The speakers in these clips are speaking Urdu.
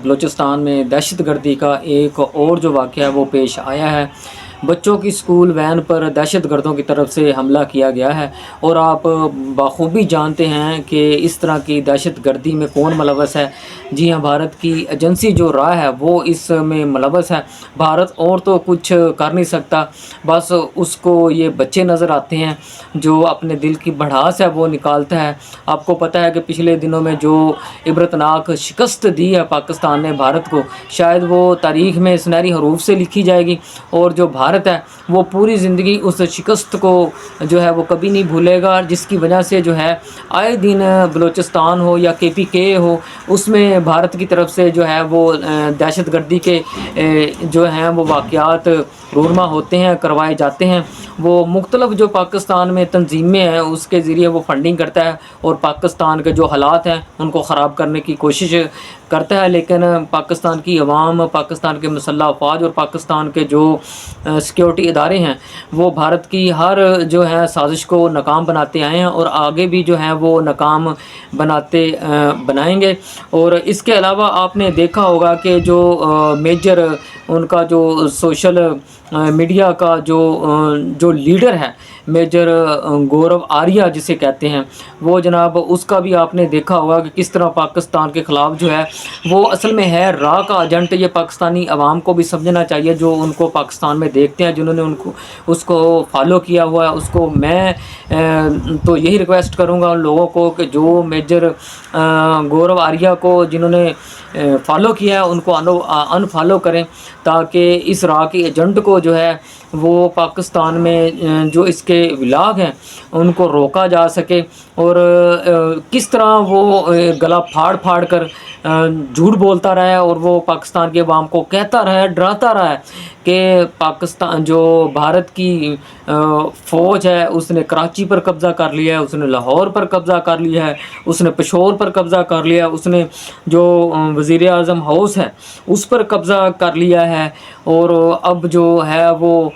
بلوچستان میں دہشت گردی کا ایک اور جو واقعہ ہے وہ پیش آیا ہے۔ بچوں کی اسکول وین پر دہشت گردوں کی طرف سے حملہ کیا گیا ہے، اور آپ بخوبی جانتے ہیں کہ اس طرح کی دہشت گردی میں کون ملوث ہے۔ جی ہاں، بھارت کی ایجنسی جو رائے ہے وہ اس میں ملوث ہے۔ بھارت اور تو کچھ کر نہیں سکتا، بس اس کو یہ بچے نظر آتے ہیں جو اپنے دل کی بھڑاس ہے وہ نکالتا ہے۔ آپ کو پتہ ہے کہ پچھلے دنوں میں جو عبرتناک شکست دی ہے پاکستان نے بھارت کو، شاید وہ تاریخ میں سنہری حروف سے لکھی جائے گی، اور جو بھارت ہے وہ پوری زندگی اس شکست کو جو ہے وہ کبھی نہیں بھولے گا، جس کی وجہ سے جو ہے آئے دن بلوچستان ہو یا KPK ہو، اس میں بھارت کی طرف سے جو ہے وہ دہشت گردی کے جو ہیں وہ واقعات رونما ہوتے ہیں، کروائے جاتے ہیں۔ وہ مختلف جو پاکستان میں تنظیمیں ہیں اس کے ذریعے وہ فنڈنگ کرتا ہے، اور پاکستان کے جو حالات ہیں ان کو خراب کرنے کی کوشش کرتا ہے، لیکن پاکستان کی عوام، پاکستان کے مسلح افواج اور پاکستان کے جو سیکیورٹی ادارے ہیں وہ بھارت کی ہر جو ہے سازش کو ناکام بناتے آئے ہیں، اور آگے بھی جو ہیں وہ ناکام بنائیں گے۔ اور اس کے علاوہ آپ نے دیکھا ہوگا کہ جو میجر ان کا جو سوشل میڈیا کا جو لیڈر ہے، میجر گورو آریہ جسے کہتے ہیں، وہ جناب اس کا بھی آپ نے دیکھا ہوگا کہ کس طرح پاکستان کے خلاف جو ہے وہ اصل میں ہے راہ کا ایجنٹ۔ یہ پاکستانی عوام کو بھی سمجھنا چاہیے جو ان کو پاکستان میں دیکھتے ہیں، جنہوں نے اس کو فالو کیا ہوا ہے۔ اس کو میں تو یہی ریکویسٹ کروں گا ان لوگوں کو کہ جو میجر گورو آریہ کو جنہوں نے فالو کیا ہے ان کو انفالو کریں، تاکہ اس راہ کے ایجنٹ کو جو ہے وہ پاکستان میں جو اس کے ولاگ ہیں ان کو روکا جا سکے، اور کس طرح وہ گلا پھاڑ کر جھوٹ بولتا رہا ہے، اور وہ پاکستان کے عوام کو کہتا رہا ہے، ڈراتا رہا ہے کہ پاکستان جو بھارت کی فوج ہے اس نے کراچی پر قبضہ کر لیا ہے، اس نے لاہور پر قبضہ کر لیا ہے، اس نے پشاور پر قبضہ کر لیا ہے، اس نے جو وزیر اعظم ہاؤس ہے اس پر قبضہ کر لیا ہے، اور اب جو ہے وہ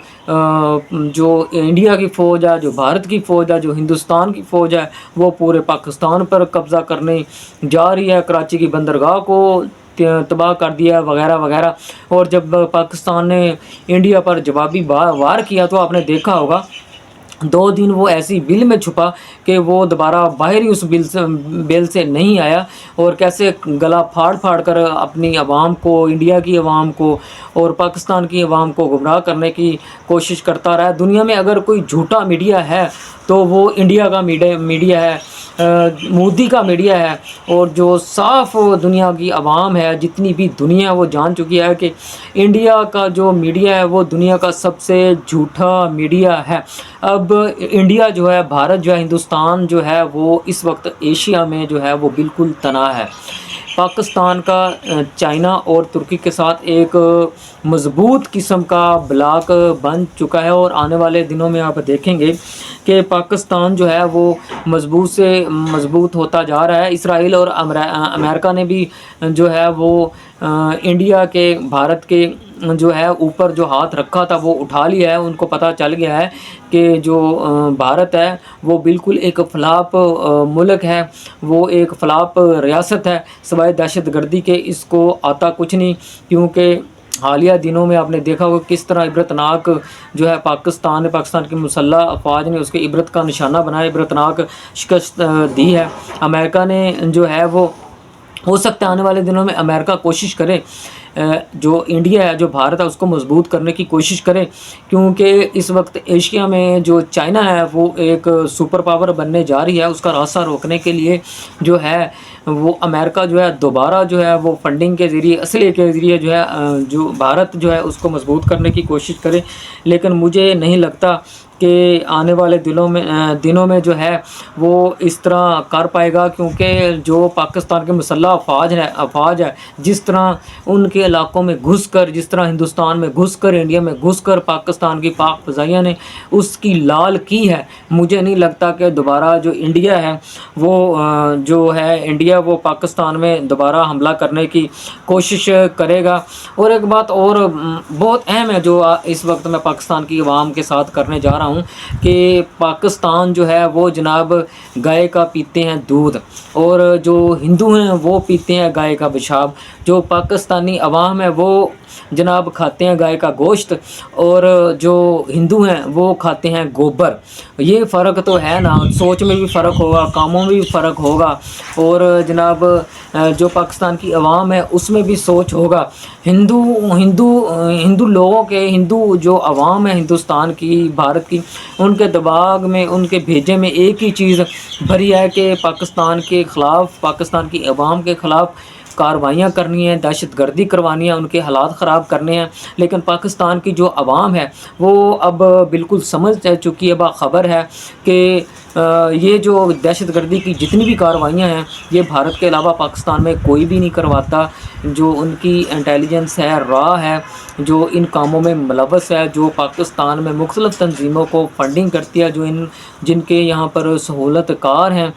جو انڈیا کی فوج ہے، جو بھارت کی فوج ہے، جو ہندوستان کی فوج ہے، وہ پورے پاکستان پر قبضہ کرنے جا رہی ہے، کراچی کی بندرگاہ کو تباہ کر دیا وغیرہ وغیرہ۔ اور جب پاکستان نے انڈیا پر جوابی وار کیا تو آپ نے دیکھا ہوگا 2 دن وہ ایسی بل میں چھپا کہ وہ دوبارہ باہر ہی اس بل سے نہیں آیا، اور کیسے گلا پھاڑ کر اپنی عوام کو، انڈیا کی عوام کو اور پاکستان کی عوام کو گمراہ کرنے کی کوشش کرتا رہا۔ دنیا میں اگر کوئی جھوٹا میڈیا ہے تو وہ انڈیا کا میڈیا ہے، مودی کا میڈیا ہے، اور جو صاف دنیا کی عوام ہے، جتنی بھی دنیا وہ جان چکی ہے کہ انڈیا کا جو میڈیا ہے وہ دنیا کا سب سے جھوٹا میڈیا ہے۔ اب انڈیا جو ہے، بھارت جو ہے، ہندوستان جو ہے وہ اس وقت ایشیا میں جو ہے وہ بالکل تنہا ہے۔ پاکستان کا چائنا اور ترکی کے ساتھ ایک مضبوط قسم کا بلاک بن چکا ہے، اور آنے والے دنوں میں آپ دیکھیں گے کہ پاکستان جو ہے وہ مضبوط سے مضبوط ہوتا جا رہا ہے۔ اسرائیل اور امریکہ نے بھی جو ہے وہ انڈیا کے، بھارت کے جو ہے اوپر جو ہاتھ رکھا تھا وہ اٹھا لیا ہے۔ ان کو پتہ چل گیا ہے کہ جو بھارت ہے وہ بالکل ایک فلاپ ملک ہے، وہ ایک فلاپ ریاست ہے، سوائے دہشت گردی کے اس کو آتا کچھ نہیں۔ کیونکہ حالیہ دنوں میں آپ نے دیکھا ہوگا کس طرح عبرتناک جو ہے پاکستان کی مسلح افواج نے اس کے عبرت کا نشانہ بنایا، عبرتناک شکست دی ہے۔ امریکہ نے جو ہے وہ، ہو سکتا ہے آنے والے دنوں میں امریکہ کوشش کرے جو انڈیا ہے، جو بھارت ہے، اس کو مضبوط کرنے کی کوشش کرے، کیونکہ اس وقت ایشیا میں جو چائنا ہے وہ ایک سپر پاور بننے جا رہی ہے۔ اس کا راستہ روکنے کے لیے جو ہے وہ امریکہ جو ہے دوبارہ جو ہے وہ فنڈنگ کے ذریعے، اسلحے کے ذریعے جو ہے جو بھارت جو ہے اس کو مضبوط کرنے کی کوشش کرے، لیکن مجھے نہیں لگتا کہ آنے والے دنوں میں جو ہے وہ اس طرح کر پائے گا، کیونکہ جو پاکستان کے مسلح افواج ہے جس طرح ان کے علاقوں میں گھس کر، جس طرح ہندوستان میں گھس کر، انڈیا میں گھس کر پاکستان کی پاک فضائیہ نے اس کی لال کی ہے، مجھے نہیں لگتا کہ دوبارہ جو انڈیا ہے وہ جو ہے انڈیا ہے وہ پاکستان میں دوبارہ حملہ کرنے کی کوشش کرے گا۔ اور ایک بات اور بہت اہم ہے جو اس وقت میں پاکستان کی عوام کے ساتھ کرنے جا رہا ہوں کہ پاکستان جو ہے وہ جناب گائے کا پیتے ہیں دودھ، اور جو ہندو ہیں وہ پیتے ہیں گائے کا پیشاب، جو پاکستانی عوام ہے وہ جناب کھاتے ہیں گائے کا گوشت، اور جو ہندو ہیں وہ کھاتے ہیں گوبر۔ یہ فرق تو ہے نا، سوچ میں بھی فرق ہوگا، کاموں میں بھی فرق ہوگا، اور جناب جو پاکستان کی عوام ہے اس میں بھی سوچ ہوگا۔ ہندو لوگوں کے، ہندو جو عوام ہے ہندوستان کی، بھارت کی، ان کے دماغ میں، ان کے بھیجے میں ایک ہی چیز بھری ہے کہ پاکستان کے خلاف، پاکستان کی عوام کے خلاف کارروائیاں کرنی ہیں، دہشت گردی کروانی ہے، ان کے حالات خراب کرنے ہیں۔ لیکن پاکستان کی جو عوام ہے وہ اب بالکل سمجھ چکی ہے، باخبر ہے کہ یہ جو دہشت گردی کی جتنی بھی کارروائیاں ہیں یہ بھارت کے علاوہ پاکستان میں کوئی بھی نہیں کرواتا۔ جو ان کی انٹیلیجنس ہے، را ہے، جو ان کاموں میں ملوث ہے، جو پاکستان میں مختلف تنظیموں کو فنڈنگ کرتی ہے، جو جن کے یہاں پر سہولت کار ہیں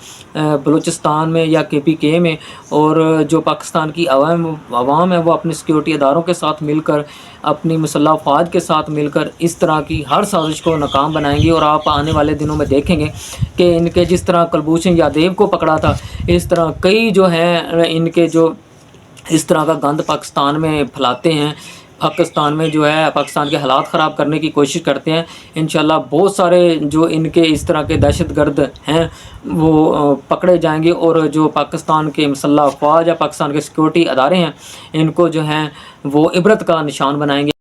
بلوچستان میں یا KPK میں، اور جو پاکستان کی عوام ہے وہ اپنے سیکیورٹی اداروں کے ساتھ مل کر، اپنی مسلح افواج کے ساتھ مل کر اس طرح کی ہر سازش کو ناکام بنائیں گے۔ اور آپ آنے والے دنوں میں دیکھیں گے کہ ان کے جس طرح کلبھوشن یادیو کو پکڑا تھا، اس طرح کئی جو ہیں ان کے جو اس طرح کا گند پاکستان میں پھیلاتے ہیں، پاکستان میں جو ہے پاکستان کے حالات خراب کرنے کی کوشش کرتے ہیں، انشاءاللہ بہت سارے جو ان کے اس طرح کے دہشت گرد ہیں وہ پکڑے جائیں گے، اور جو پاکستان کے مسلح افواج یا پاکستان کے سیکورٹی ادارے ہیں ان کو جو ہیں وہ عبرت کا نشان بنائیں گے۔